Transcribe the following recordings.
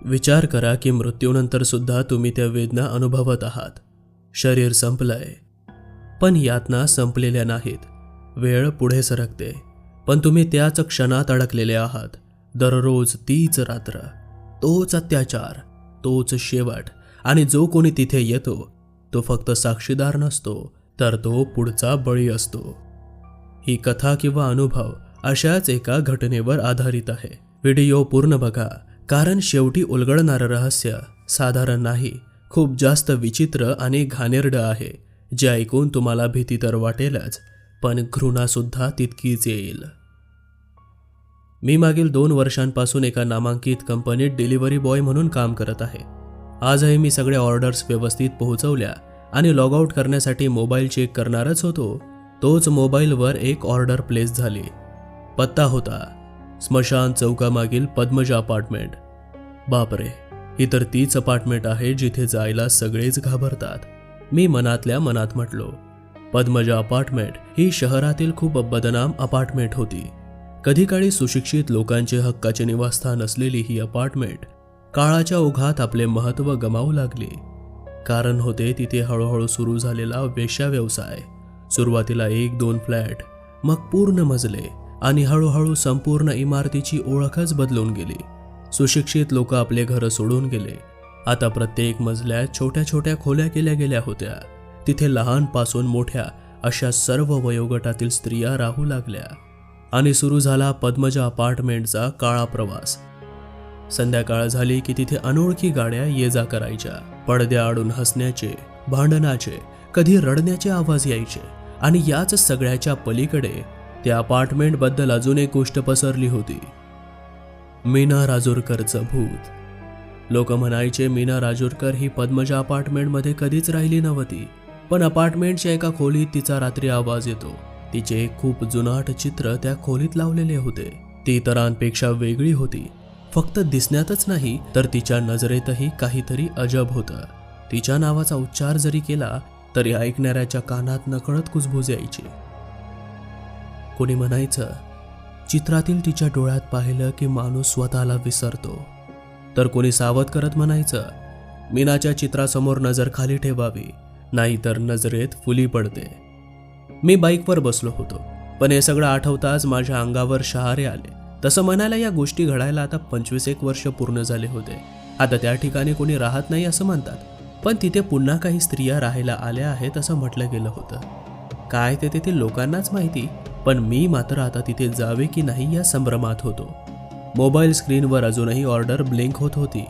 विचार करा की मृत्यूनंतर सुद्धा तुम्ही त्या वेदना अनुभवत आहात. शरीर संपलंय, पण यातना संपलेल्या नाहीत. वेळ पुढे सरकते, पण तुम्ही त्याच क्षणात अडकलेले आहात. दररोज तीच रात्र, तोच अत्याचार, तोच शेवट. आणि जो कोणी तिथे येतो तो फक्त साक्षीदार नसतो, तर तो पुढचा बळी असतो. ही कथा किंवा अनुभव अशाच एका घटनेवर आधारित आहे. व्हिडिओ पूर्ण बघा, कारण शेवटी उलगडणारं रहस्य साधारण नाही, खूप जास्त विचित्र आणि घाणेरडं आहे, जे ऐकून तुम्हाला भीती तर वाटेलच, पण घृणासुद्धा तितकीच येईल. मी मागील 2 वर्षांपासून एका नामांकित कंपनीत डिलिव्हरी बॉय म्हणून काम करत आहे. आजही मी सगळ्या ऑर्डर्स व्यवस्थित पोहोचवल्या आणि लॉग आउट करण्यासाठी मोबाईल चेक करणारच होतो. तोच मोबाईलवर एक ऑर्डर प्लेस झाली. पत्ता होता स्मशान चौकामागील पद्मजा अपार्टमेंट. बापरे, ही तर तीच अपार्टमेंट आहे जिथे जायला सगळेच घाबरतात. मी मनातल्या मनात म्हटलो. पद्मजा अपार्टमेंट ही शहरातील खूप बदनाम अपार्टमेंट होती. कधी काळी सुशिक्षित लोकांचे हक्काचे निवासस्थान असलेली ही अपार्टमेंट काळाच्या ओघात आपले महत्त्व गमावू लागली. कारण होते तिथे हळूहळू सुरू झालेला वेश्या व्यवसाय. सुरुवातीला 1-2 फ्लॅट, मग पूर्ण मजले आणि हळूहळू संपूर्ण इमारतीची ओळखच बदलून गेली. सुशिक्षित लोक आपले घरं सोडून गेले. आता प्रत्येक मजल्यात छोट्या छोट्या खोल्या केल्या गेल्या होत्या. तिथे लहानपासून मोठ्या अशा सर्व वयोगटातील स्त्रिया राहू लागल्या आणि सुरू झाला पद्मजा अपार्टमेंटचा काळा प्रवास. संध्याकाळ झाली की तिथे अनोळखी गाड्या ये जा करायच्या. पडद्याआडून हसण्याचे, भांडणाचे, कधी रडण्याचे आवाज यायचे. आणि याच सगळ्याच्या पलीकडे त्या अपार्टमेंटबद्दल अजून एक गोष्ट पसरली होती. मीना राजूरकरचं भूत. लोक म्हणायचे मीना राजूरकर ही पद्मजा अपार्टमेंटमध्ये कधीच राहिली नव्हती, पण अपार्टमेंटच्या एका खोलीत तिचा रात्री आवाज येतो. तिचे एक खूप जुनाट चित्र त्या खोलीत लावलेले होते. ती इतरांपेक्षा वेगळी होती. फक्त दिसण्यातच नाही तर तिच्या नजरेतही काहीतरी अजब होतं. तिच्या नावाचा उच्चार जरी केला तरी ऐकणाऱ्याच्या कानात नकळत कुजबुज यायची. कोणी म्हणायचं चित्रातील तिच्या डोळ्यात पाहिलं की माणूस स्वतःला विसरतो. तर कोणी सावध करत म्हणायचं मीनाच्या चित्रासमोर नजर खाली ठेवावी, नाहीतर नजरेत फुली पडते. मी बाईकवर बसलो होतो, पण हे सगळं आठवताच माझ्या अंगावर शहारे आले. तसं म्हणायला या गोष्टी घडायला आता 25-1 वर्ष पूर्ण झाले होते. आता त्या ठिकाणी कोणी राहत नाही असं म्हणतात, पण तिथे पुन्हा काही स्त्रिया राहायला आल्या आहेत असं म्हटलं गेलं होतं. काय ते तेथील लोकांनाच माहिती, पण मी मात्र आता तिथे जावे की नाही या संभ्रमात होतो. मोबाईल स्क्रीनवर अजूनही ऑर्डर ब्लिंक होत होती.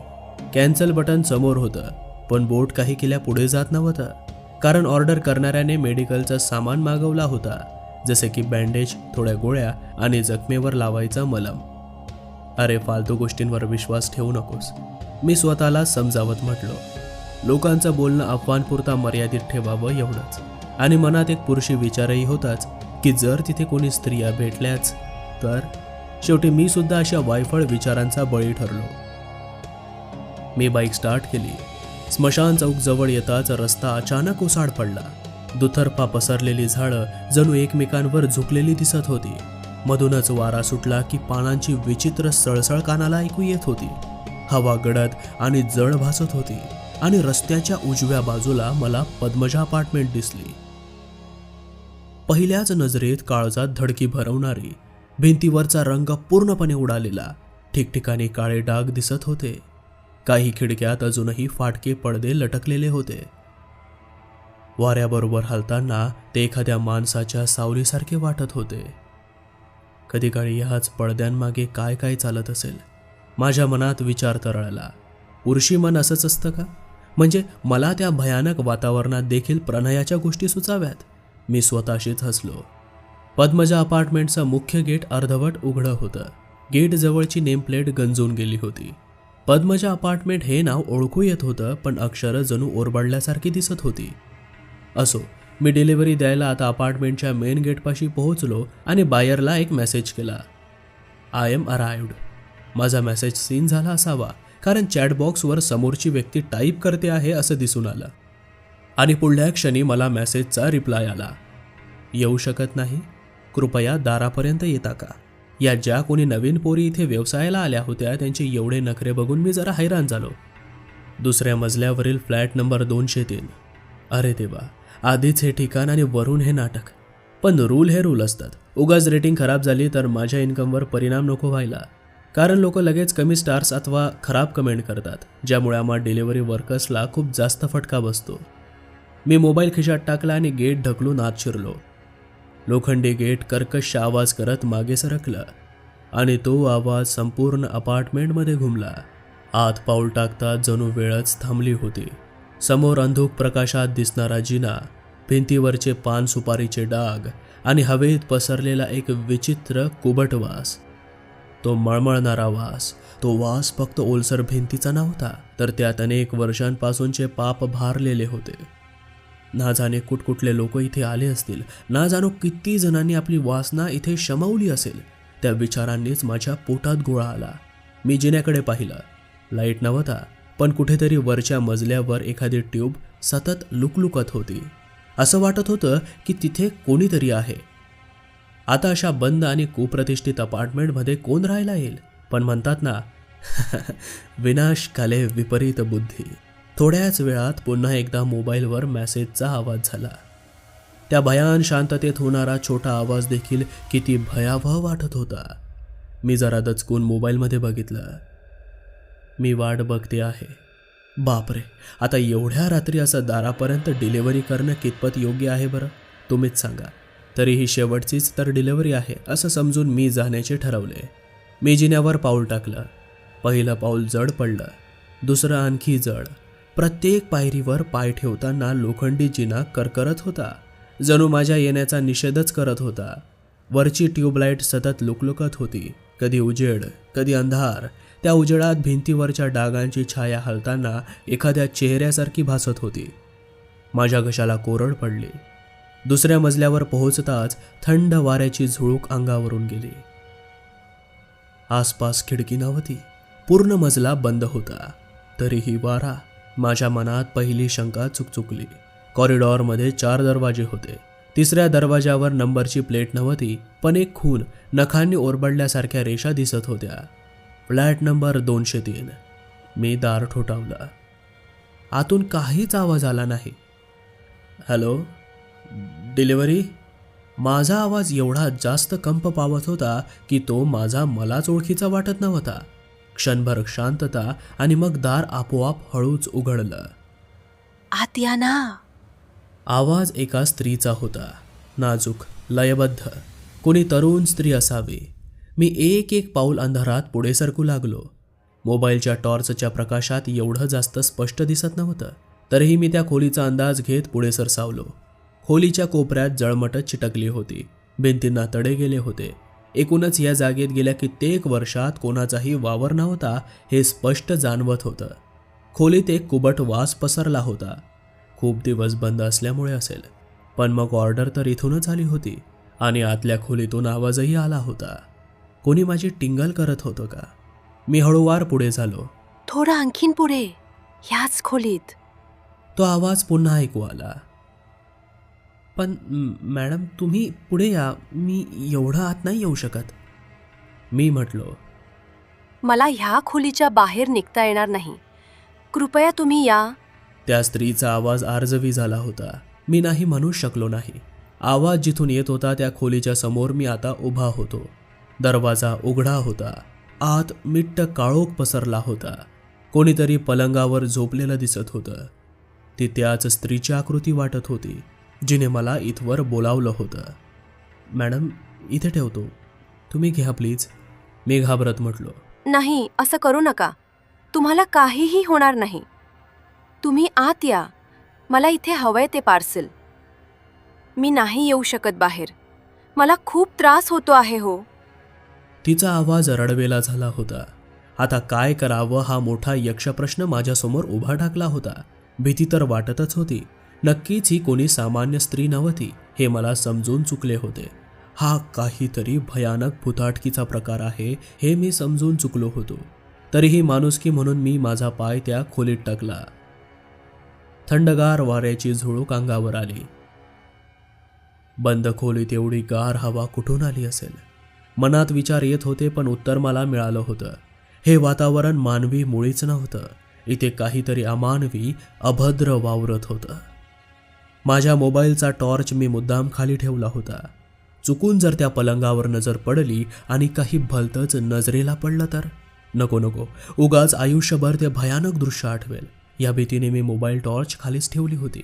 कॅन्सल बटन समोर होतं, पण बोट काही केल्या पुढे जात नव्हतं. कारण ऑर्डर करणाऱ्याने मेडिकलचं सामान मागवला होता, जसे की बँडेज, थोड्या गोळ्या आणि जखमेवर लावायचा मलम. अरे फालतू गोष्टींवर विश्वास ठेवू नकोस, मी स्वतःला समजावत म्हटलो. लोकांचं बोलणं अफवांपुरता मर्यादित ठेवावं एवढंच. आणि मनात एक पुरुषी विचारही होताच की जर तिथे कोणी स्त्रिया भेटल्याच तर. शेवटी मी सुद्धा अशा वायफळ विचारांचा बळी ठरलो. मी बाईक स्टार्ट केली. स्मशान चौक जवळ येताच रस्ता अचानक ओसाड पडला. दुतर्फा पसरलेली झाडं जणू एकमेकांवर झुकलेली दिसत होती. मधूनच वारा सुटला की पानांची विचित्र सळसळ कानाला ऐकू येत होती. हवा गडद आणि जड भासत होती आणि रस्त्याच्या उजव्या बाजूला मला पद्मजा अपार्टमेंट दिसली. पहिल्याच नजरेत काळजात धडकी भरवणारी. भिंतीवरचा रंग पूर्णपणे उडालेला. ठिकठिकाणी काळे डाग दिसत होते. काही खिडक्यात अजूनही फाटके पडदे लटकलेले होते. वाऱ्याबरोबर हलताना ते एखाद्या माणसाच्या सावलीसारखे वाटत होते. कधी काळी ह्याच पडद्यांमागे काय काय चालत असेल, माझ्या मनात विचार तरळला. पुरुषी मन असंच असतं का? म्हणजे मला त्या भयानक वातावरणात देखील प्रणयाच्या गोष्टी सुचाव्यात. मी स्वतःशीच हसलो. पद्मजा अपार्टमेंटचं मुख्य गेट अर्धवट उघडं होतं. गेट जवळची नेमप्लेट गंजून गेली होती. पद्मजा अपार्टमेंट हे नाव ओळखू येत होतं, पण अक्षरं जणू ओरबडल्यासारखी दिसत होती. असो, मी डिलिव्हरी द्यायला आता अपार्टमेंटच्या मेन गेटपाशी पोहोचलो आणि बायरला एक मेसेज केला. I am arrived. माझा मेसेज सीन झाला असावा, कारण चॅटबॉक्सवर समोरची व्यक्ती टाईप करते आहे असं दिसून आलं. आणि पुढल्या क्षणी मला मेसेजचा रिप्लाय आला. येऊ शकत नाही, कृपया दारापर्यंत येता का? या ज्या कोणी नवीन पोरी इथे व्यवसायाला आल्या होत्या त्यांचे एवढे नखरे बघून मी जरा हैराण झालो. दुसऱ्या मजल्यावरील फ्लॅट नंबर 203. अरे देवा, आधीच हे ठिकाण आणि वरून हे नाटक. पण रूल हे रूल असतात. उगाच रेटिंग खराब झाली तर माझ्या इन्कमवर परिणाम नको व्हायला, कारण लोक लगेच कमी स्टार्स अथवा खराब कमेंट करतात, ज्यामुळे आम्हा डिलिव्हरी वर्कर्सला खूप जास्त फटका बसतो. मी मोबाईल खिशात टाकला आणि गेट ढकलून आत शिरलो. लोखंडी गेट कर्कश आवाज करत मागे सरकलं आणि तो आवाज संपूर्ण अपार्टमेंटमध्ये घुमला. आत पाऊल टाकतात जणू वेळच थांबली होती. समोर अंधुक प्रकाशात दिसणारा जिना, भिंतीवरचे पान सुपारीचे डाग आणि हवेत पसरलेला एक विचित्र कुबट वास. तो मळमळणारा वास, तो वास फक्त ओलसर भिंतीचा नव्हता, तर त्यात अनेक वर्षांपासूनचे पाप भारलेले होते. ना जाणे कुठकुठले लोक इथे आले असतील, ना जाणो किती जणांनी आपली वासना इथे शमवली असेल. त्या विचारांनीच माझ्या पोटात गोळा आला. मी जिन्याकडे पाहिलं. लाईट नव्हता, पण कुठेतरी वरच्या मजल्यावर एखादी ट्यूब सतत लुकलुकत होती. असं वाटत होतं की तिथे कोणीतरी आहे. आता अशा बंद आणि कुप्रतिष्ठित अपार्टमेंटमध्ये कोण राहायला येईल? पण म्हणतात ना, विनाश काले विपरीत बुद्धी. थोड्याच वेळात पुन्हा एकदा मोबाईलवर मेसेजचा आवाज झाला. त्या भयान शांततेत होणारा छोटा आवाज देखील किती भयावह वाटत होता. मी जरा दचकून मोबाईलमध्ये बघितलं. मी वाट बघते आहे. बापरे, आता एवढ्या रात्री असं दारापर्यंत डिलिव्हरी करणं कितपत योग्य आहे बरं? तुम्हीच सांगा. तरीही शेवटचीच तर डिलिव्हरी आहे असं समजून मी जाण्याचे ठरवले. मी जिन्यावर पाऊल टाकलं. पहिलं पाऊल जड पडलं, दुसरं आणखी जड. प्रत्येक पायरीवर पाय ठेवताना लोखंडी जिना करकरत होता, जणू माझ्या येण्याचा निषेधच करत होता. वरची ट्यूबलाईट सतत लुकलुकत होती, कधी उजेड कधी अंधार. त्या उजेडात भिंतीवरच्या डागांची छाया हलताना एखाद्या चेहऱ्यासारखी भासत होती. माझ्या घशाला कोरड पडली. दुसऱ्या मजल्यावर पोहोचताच थंड वाऱ्याची झुळूक अंगावरून गेली. आसपास खिडकी नव्हती. पूर्ण मजला बंद होता. तरीही वारा. माझ्या मनात पहिली शंका चुकचुकली. कॉरिडॉरमध्ये 4 दरवाजे होते. तिसऱ्या दरवाजावर नंबरची प्लेट नव्हती, पण एक खून नखांनी ओरबडल्यासारख्या रेषा दिसत होत्या. Flat number 203. मी दार ठोठावलं. आतून काहीच आवाज आला नाही. Hello, delivery? माझा आवाज एवढा जास्त कंप पावत होता की तो माझा मलाच ओळखीचा वाटत नव्हता. क्षणभर शांतता आणि मग दार आपोआप हळूच उघडलं. आत या ना. आवाज एका स्त्रीचा होता, नाजूक, लयबद्ध. कोणी तरुण स्त्री असावी. मी एक एक पाऊल अंधारात पुढे सरकू लागलो. मोबाईलच्या टॉर्चच्या प्रकाशात एवढं जास्त स्पष्ट दिसत नव्हतं, तरीही मी त्या खोलीचा अंदाज घेत पुढे सरसावलो. खोलीच्या कोपऱ्यात जळमटत चिटकली होती. भिंतींना तडे गेले होते. एकूणच या जागेत गेल्या कित्येक वर्षात कोणाचाही वावर नव्हता हे स्पष्ट जाणवत होतं. खोलीत एक कुबट वास पसरला होता. खूप दिवस बंद असल्यामुळे असेल, पण मग ऑर्डर तर इथूनच आली होती आणि आतल्या खोलीतून आवाजही आला होता. कोणी माझी टिंगल करत होतं का? मी हळूवार पुढे झालो. थोडं आणखीन पुढे, ह्याच खोलीत. तो आवाज पुन्हा ऐकू आला. पण मॅडम तुम्ही पुढे या, मी एवढं आत नाही येऊ शकत, मी म्हटलो. मला ह्या खोलीच्या बाहेर निघता येणार नाही, कृपया तुम्ही या. त्या स्त्रीचा आवाज आर्जवी झाला होता. मी नाही म्हणू शकलो नाही. आवाज जिथून येत होता त्या खोलीच्या समोर मी आता उभा होतो. दरवाजा उघडा होता. आत मिट्ट काळोख पसरला होता. कोणीतरी पलंगावर झोपलेलं दिसत होतं. ती त्याच स्त्रीची आकृती वाटत होती जिने मला इथवर बोलावलं होतं. मॅडम इथे ठेवतो, तुम्ही घ्या प्लीज, मी घाबरत म्हटलो. नाही, असं करू नका, तुम्हाला काहीही होणार नाही. तुम्ही आत या. मला इथे हवंय ते पार्सल. मी नाही येऊ शकत बाहेर, मला खूप त्रास होतो आहे हो. तिचा आवाज रडवेला झाला होता. आता काय करावं हा मोठा यक्षप्रश्न माझ्यासमोर उभा टाकला होता. भीती तर वाटतच होती. नक्कीच ही कोणी सामान्य स्त्री नव्हती हे मला समजून चुकले होते. हा काहीतरी भयानक भुताटकीचा प्रकार आहे हे मी समजून चुकलो होतो. तरीही माणुसकी म्हणून मी माझा पाय त्या खोलीत टाकला. थंडगार वाऱ्याची झुळूक अंगावर आली. बंद खोलीत एवढी गार हवा कुठून आली असेल? मनात विचार येत होते, पण उत्तर मला मिळालं होतं. हे वातावरण मानवी मुळीच नव्हतं. इथे काहीतरी अमानवी, अभद्र वावरत होतं. माझ्या मोबाईलचा टॉर्च मी मुद्दाम खाली ठेवला होता. चुकून जर त्या पलंगावर नजर पडली आणि काही भलतंच नजरेला पडलं तर? नको, उगाच आयुष्यभर ते भयानक दृश्य आठवेल. या भीतीने मी मोबाईल टॉर्च खालीच ठेवली होती.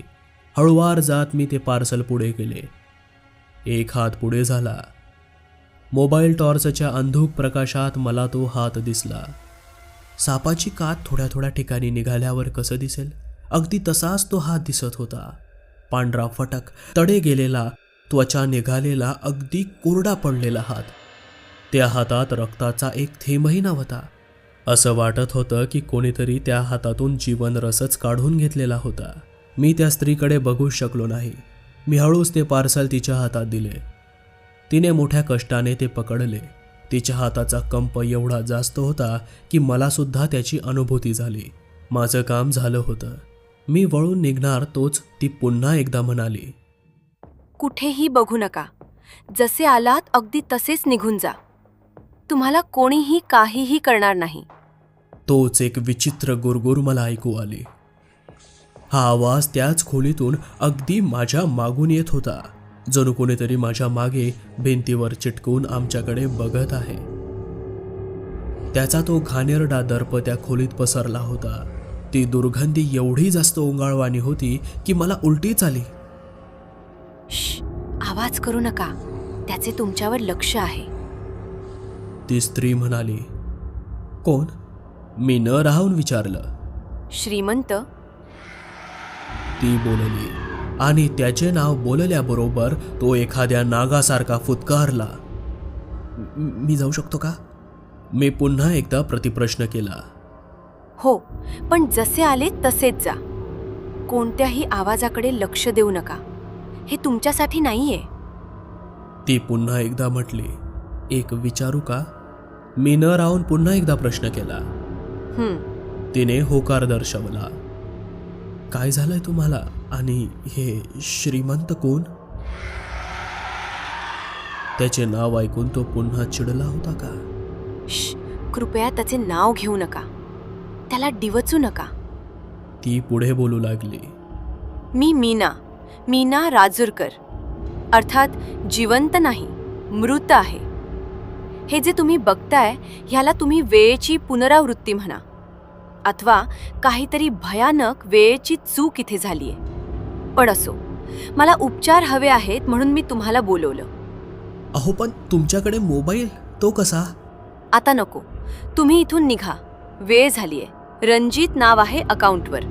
हळूवार जात मी ते पार्सल पुढे केले. एक हात पुढे झाला. मोबाईल टॉर्चच्या अंधुक प्रकाशात मला तो हात दिसला. सापाची कात थोड्या थोड्या ठिकाणी निघाल्यावर कसं दिसेल, अगदी तसाच तो हात दिसत होता. पांढरा फटक, तडे गेलेला, त्वचा निघालेला, अगदी कोरडा पडलेला हात. त्या हातात रक्ताचा एक थेंबही नव्हता. असं वाटत होतं की कोणीतरी त्या हातातून जीवनरसच काढून घेतलेला होता. मी त्या स्त्रीकडे बघू शकलो नाही. मी हळूच ते पार्सल तिच्या हातात दिले. तिने मोठ्या कष्टाने ते पकडले. तिच्या हाताचा कंप एवढा जास्त होता की मला सुद्धा त्याची अनुभूती झाली. माझं काम झालं होतं. मी वळून निघणार तोच ती पुन्हा एकदा म्हणाली, कुठेही बघू नका. जसे आलात अगदी तसेच निघून जा. तुम्हाला कोणीही काहीही करणार नाही. तोच एक विचित्र गुरगुर मला ऐकू आली. हा आवाज त्याच खोलीतून अगदी माझ्या मागून येत होता. जणू कोणीतरी माझ्या मागे भिंतीवर चिटकून आमच्याकडे बघत आहे. त्याचा तो घाणेरडा दर्प त्या खोलीत पसरला होता. ती दुर्गंधी एवढी जास्त ओंगाळवाणी होती की मला उलटीच आली. आवाज करू नका. त्याचे तुमच्यावर लक्ष आहे. ती स्त्री म्हणाली. कोण? मी न राहून विचारलं. श्रीमंत. ती बोलली आणि त्याचे नाव बोलल्याबरोबर तो एखाद्या नागासारखा फुत्कारला. मी जाऊ शकतो का? मी पुन्हा एकदा प्रतिप्रश्न केला. हो, पण जसे आले तसेच जा. कोणत्याही आवाजाकडे लक्ष देऊ नका. हे तुमच्यासाठी नाहीये. ती पुन्हा एकदा म्हटली. एक विचारू का? मी न राहून पुन्हा एकदा प्रश्न केला. तिने होकार दर्शवला. काय झालंय तुम्हाला? आणि हे श्रीमंत कोण? त्याचे नाव ऐकून तो पुन्हा चिडला होता का? कृपया त्याचे नाव घेऊ नका. त्याला डिवचू नका. ती पुढे बोलू लागली. मी मीना राजूरकर. अर्थात जिवंत नाही, मृत आहे. हे जे तुम्ही बघताय ह्याला तुम्ही वेळेची पुनरावृत्ती म्हणा, अथवा काहीतरी भयानक वेळेची चूक इथे झालीये. पण असो, मला उपचार हवे आहेत म्हणून मी तुम्हाला बोलवलं. अहो, पण तुमच्याकडे मोबाईल तो कसा? आता नको. तुम्ही इथून निघा. वेळ झालीये. रणजित नाव आहे अकाउंटवर.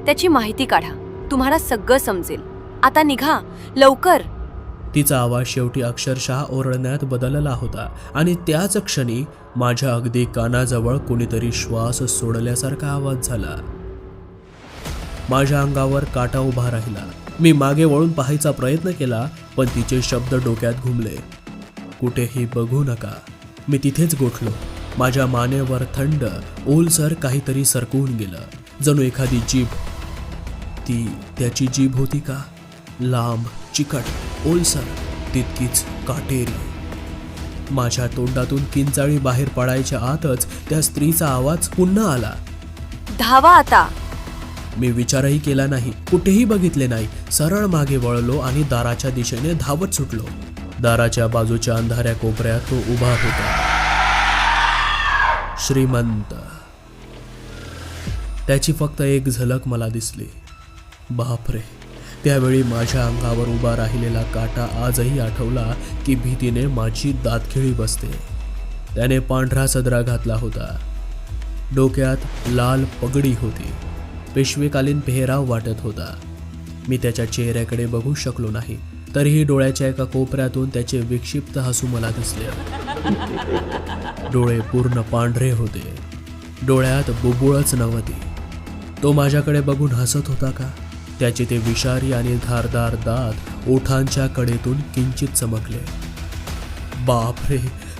त्याची माहिती काढा. तुम्हाला सगळं समजेल. आता निघा लवकर. तिचा आवाज शेवटी अक्षरशः ओरडण्यात बदलला होता आणि त्याच क्षणी माझ्या अगदी कानाजवळ कोणीतरी श्वास सोडल्यासारखा आवाज झाला. माझ्या अंगावर काटा उभा राहिला. मी मागे वळून पाहायचा प्रयत्न केला, पण तिचे शब्द डोक्यात घुमले. कुठेही बघू नका. मी तिथेच गोठलो. माझ्या मानेवर थंड ओलसर काहीतरी सरकवून गेलं, जणू एखादी जीभ. ती त्याची जीभ होती का? लांब, चिकट, ओलसर, तितकीच काटेरी. माझ्या तोंडातून किंचाळी बाहेर पडायच्या आतच त्या स्त्रीचा आवाज पुन्हा आला. धावा आता. मी विचारही केला नाही, कुठेही बघितले नाही. सरळ मागे वळलो आणि दाराच्या दिशेने धावत सुटलो. दाराच्या बाजूच्या अंधाऱ्या कोपऱ्यात तो उभा होता. श्रीमंत. त्याची फक्त एक झलक मला दिसली. बापरे, त्यावेळी माझ्या अंगावर उभा राहिलेला काटा आजही आठवला की भीतीने माझी दातखिळी बसते. त्याने पांढरा सदरा घातला होता. डोक्यात लाल पगडी होती. पेशवेकालीन पेहराव वाटत होता. मी त्याच्या चेहऱ्याकडे बघू शकलो नाही, तरीही डोळ्याच्या एका कोपऱ्यातून त्याचे विक्षिप्त हसू मला दिसले. डोळे पूर्ण पांढरे होते. डोळ्यात बुबुळच नव्हती. तो माझ्याकडे बघून हसत होता का? त्याचे ते विषारी आणि धारदार दात ओठांच्या कडेतून किंचित चमकले. बापरे,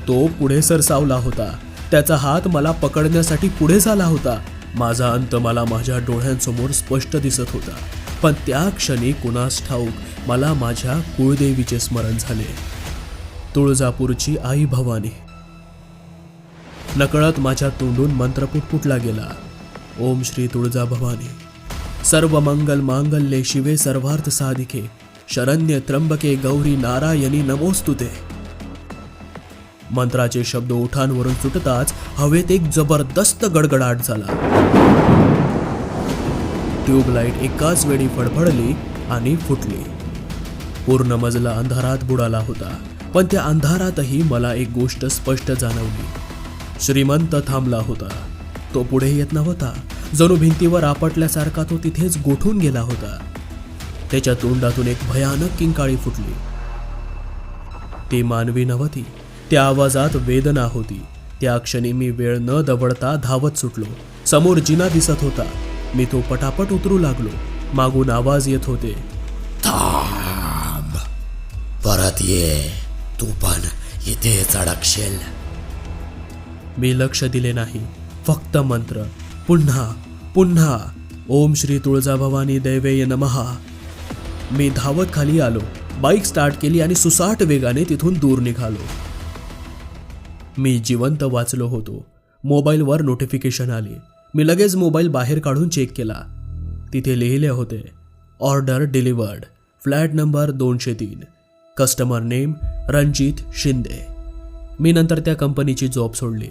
तो पुढे सरसावला होता. त्याचा हात मला पकडण्यासाठी पुढे झाला होता. माझा अंत मला माझ्या डोळ्यांसमोर स्पष्ट दिसत होता. पण त्या क्षणी कुणास ठाऊक मला माझ्या कुळदेवीचे स्मरण झाले. तुळजापूरची आई भवानी. नकळत माझ्या तोंडून मंत्र पुटपुटला गेला. ओम श्री तुळजा भवानी. सर्व मंगल मांगल्ये शिवे सर्वार्थ साधिके शरण्य त्र्यंबके गौरी नारायणी नमोस्तुते. मंत्राचे शब्द ओठांवरून सुटताच हवेत एक जबरदस्त गडगडाट झाला. ट्यूबलाईट एकाच वेळी फडफडली आणि फुटली. पूर्ण मजला अंधारात बुडाला होता. पण त्या अंधारातही मला एक गोष्ट स्पष्ट जाणवली. श्रीमंत थांबला होता. तो पुढे येत नव्हता. जणू भिंतीवर आपटल्यासारखा तो तिथेच गोठून गेला होता. त्याच्या तोंडातून एक भयानक किंकाळी फुटली. ती मानवी नव्हती. त्या आवाजात वेदना होती. त्या क्षणी मी वेळ न दवडता धावत सुटलो. समोर जिना दिसत होता. मी तो पटापट उतरू लागलो. मागून आवाज येत होते, थांब, परत ये, तू पण इथेच अडकशील. मी लक्ष दिले नाही. फक्त मंत्र पुन्हा पुन्हा. ओम श्री तुळजाभवानी दैवेय नमहा. मी धावत खाली आलो. बाईक स्टार्ट केली आणि सुसाट वेगाने तिथून दूर निघालो. मी जिवंत वाचलो होतो. मोबाईलवर नोटिफिकेशन आली. मी लगेच मोबाईल बाहेर काढून चेक केला. तिथे लिहिले होते, order delivered, flat number 203, customer name Ranjit Shinde. मी नंतर त्या कंपनीची जॉब सोडली.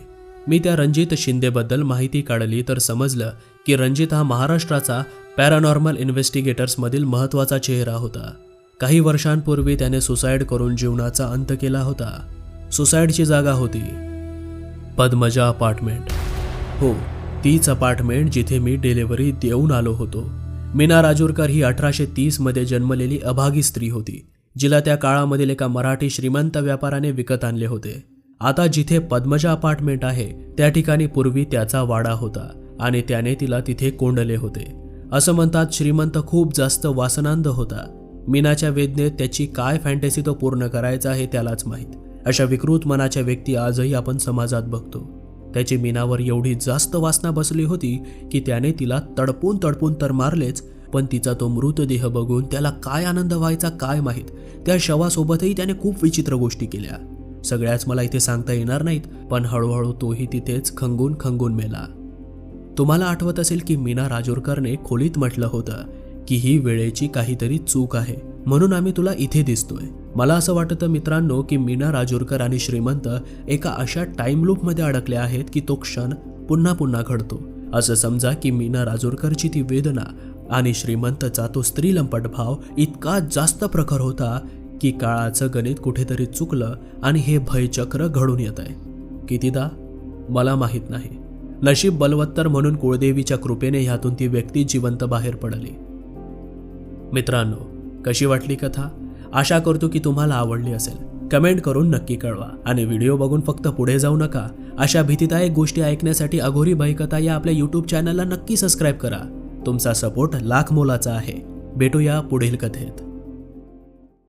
मी त्या रणजित शिंदेबद्दल माहिती काढली तर समजलं की रणजित हा महाराष्ट्राचा पॅरानॉर्मल इन्व्हेस्टिगेटर्समधील महत्त्वाचा चेहरा होता. काही वर्षांपूर्वी त्याने सुसाईड करून जीवनाचा अंत केला होता. सुसाईडची जागा होती पद्मजा अपार्टमेंट. हो, तीच अपार्टमेंट जिथे मी डिलिव्हरी देऊन आलो होतो. मीना राजूरकर ही 1830 मध्ये जन्मलेली अभागी स्त्री होती, जिला त्या काळामधील एका मराठी श्रीमंत व्यापाराने विकत आणले होते. आता जिथे पद्मजा अपार्टमेंट आहे त्या ठिकाणी पूर्वी त्याचा वाडा होता आणि त्याने तिला तिथे कोंडले होते. असं म्हणतात श्रीमंत खूप जास्त वासनांध होता. मीनाच्या वेदनेत त्याची काय फॅन्टसी तो पूर्ण करायचा हे त्यालाच माहीत. अशा विकृत मनाच्या व्यक्ती आजही आपण समाजात बघतो. त्याची मीनावर एवढी जास्त वासना बसली होती की त्याने तिला तडपून तडपून तर मारलेच, पण तिचा तो मृतदेह बघून त्याला काय आनंद व्हायचा काय माहीत. त्या शवासोबतही त्याने खूप विचित्र गोष्टी केल्या. सगळ्याच मला इथे सांगता येणार नाहीत, पण हळूहळू तोही तिथेच खंगून खंगून मेला. तुम्हाला आठवत असेल की मीना राजूरकरने खोलीत म्हटलं होतं की ही वेळेची काहीतरी चूक आहे, म्हणून आम्ही तुला इथे दिसतोय. मला असं वाटतं मित्रांनो की मीना राजूरकर आणि श्रीमंत एका अशा टाइम लूपमध्ये अडकले आहेत की तो क्षण पुन्हा पुन्हा घडतो. असं समजा की मीना राजूरकरची ती वेदना आणि श्रीमंतचा तो स्त्रीलंपट भाव इतका जास्त प्रखर होता की काळाचं गणित कुठेतरी चुकलं आणि हे भयचक्र घडून येत आहे. कितीदा मला माहीत नाही. नशीब बलवत्तर म्हणून कुळदेवीच्या कृपेने ह्यातून ती व्यक्ती जिवंत बाहेर पडली. मित्रांनो, कशी वाटली कथा? आशा करतो की तुम्हाला आवडली असेल. कमेंट करून नक्की कळवा आणि व्हिडिओ बघून फक्त पुढे जाऊ नका. अशा भीतीदायक गोष्टी ऐकण्यासाठी अघोरी भयकथा या आपल्या यूट्यूब चॅनलला नक्की सबस्क्राईब करा. तुमचा सपोर्ट लाख मोलाचा आहे. भेटूया पुढील कथेत.